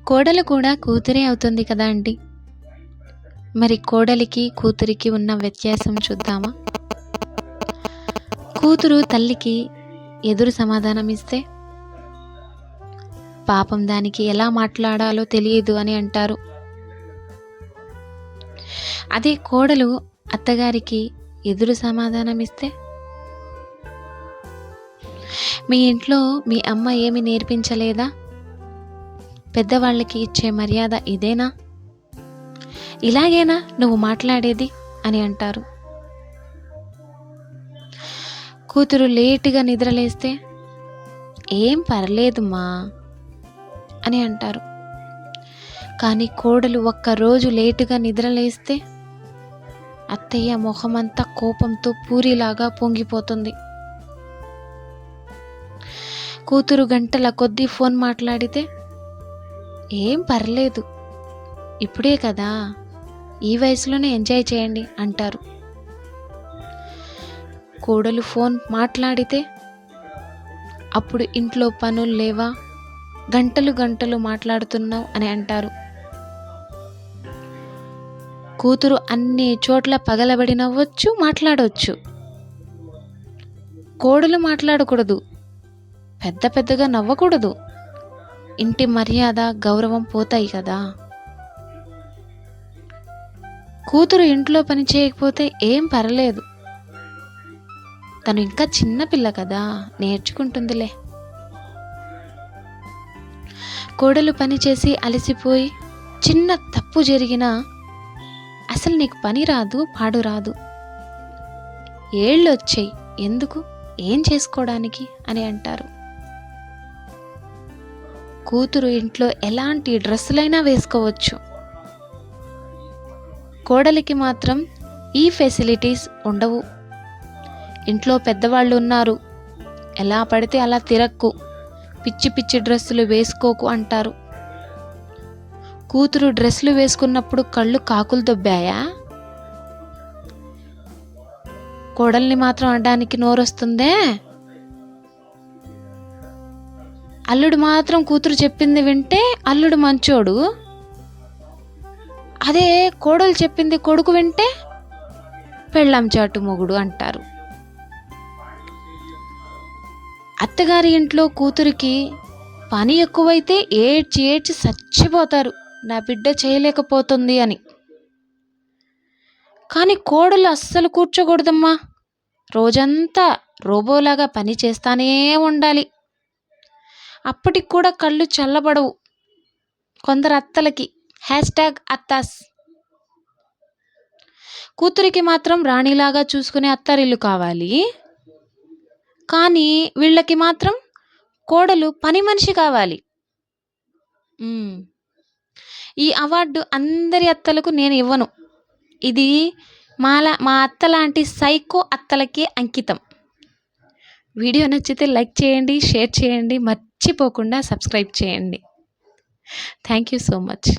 కోడలు కూడా కూతురే అవుతుంది కదా అండి. మరి కోడలికి కూతురికి ఉన్న వ్యత్యాసం చూద్దామా? కూతురు తల్లికి ఎదురు సమాధానం ఇస్తే పాపం దానికి ఎలా మాట్లాడాలో తెలియదు అని అంటారు. అదే కోడలు అత్తగారికి ఎదురు సమాధానం ఇస్తే, మీ ఇంట్లో మీ అమ్మ ఏమి నేర్పించలేదా? పెద్దవాళ్ళకి ఇచ్చే మర్యాద ఇదేనా? ఇలాగేనా నువ్వు మాట్లాడేది అని అంటారు. కూతురు లేటుగా నిద్రలేస్తే, ఏం పర్లేదుమా అని అంటారు. కానీ కోడలు ఒక్కరోజు లేటుగా నిద్రలేస్తే అత్తయ్య మొహమంతా కోపంతో పూరిలాగా పొంగిపోతుంది. కూతురు గంటల కొద్దీ ఫోన్ మాట్లాడితే, ఏం పర్లేదు, ఇప్పుడే కదా, ఈ వయసులోనే ఎంజాయ్ చేయండి అంటారు. కోడలు ఫోన్ మాట్లాడితే, అప్పుడు ఇంట్లో పనులు లేవా, గంటలు గంటలు మాట్లాడుతున్నావు అని అంటారు. కూతురు అన్ని చోట్ల పగలబడి నవ్వచ్చు, మాట్లాడవచ్చు. కోడలు మాట్లాడకూడదు, పెద్ద పెద్దగా నవ్వకూడదు. ఇంటి మర్యాద గౌరవం పోతాయి కదా. కూతురు ఇంట్లో పని చేయకపోతే ఏం పర్లేదు, తను ఇంకా చిన్నపిల్ల కదా, నేర్చుకుంటుందిలే. కోడలు పని చేసి అలసిపోయి చిన్న తప్పు జరిగినా, అసలు నీకు పని రాదు, పాడు రాదు, ఏళ్ళు వచ్చాయి, ఎందుకు, ఏం చేసుకోవడానికి అని అంటారు. కూతురు ఇంట్లో ఎలాంటి డ్రెస్సులైనా వేసుకోవచ్చు. కోడలికి మాత్రం ఈ ఫెసిలిటీస్ ఉండవు. ఇంట్లో పెద్దవాళ్ళు ఉన్నారు, ఎలా పడితే అలా తిరక్కు, పిచ్చి పిచ్చి డ్రెస్సులు వేసుకోకు అంటారు. కూతురు డ్రెస్సులు వేసుకున్నప్పుడు కళ్ళు కాకులు దొబ్బాయా? కోడల్ని మాత్రం అనడానికి నోరొస్తుందే. అల్లుడు మాత్రం కూతురు చెప్పింది వింటే అల్లుడు మంచోడు, అదే కోడలు చెప్పింది కొడుకు వింటే పెళ్ళాం చాటు మొగుడు అంటారు. అత్తగారి ఇంట్లో కూతురికి పని ఎక్కువైతే ఏడ్చి ఏడ్చి చచ్చిపోతారు, నా బిడ్డ చేయలేకపోతుంది అని. కానీ కోడలు అస్సలు కూర్చోకూడదమ్మా, రోజంతా రోబోలాగా పని చేస్తానే ఉండాలి. అప్పటికి కూడా కళ్ళు చల్లబడవు కొందరు అత్తలకి. #అత్తాస్. కూతురికి మాత్రం రాణిలాగా చూసుకునే అత్తారిల్లు కావాలి, కానీ వీళ్ళకి మాత్రం కోడలు పని మనిషి కావాలి. ఈ అవార్డు అందరి అత్తలకు నేను ఇవ్వను, ఇది మా అత్త లాంటి సైకో అత్తలకే అంకితం. వీడియో నచ్చితే లైక్ చేయండి, షేర్ చేయండి, మర్చిపోకుండా సబ్స్క్రైబ్ చేయండి. Thank you so much.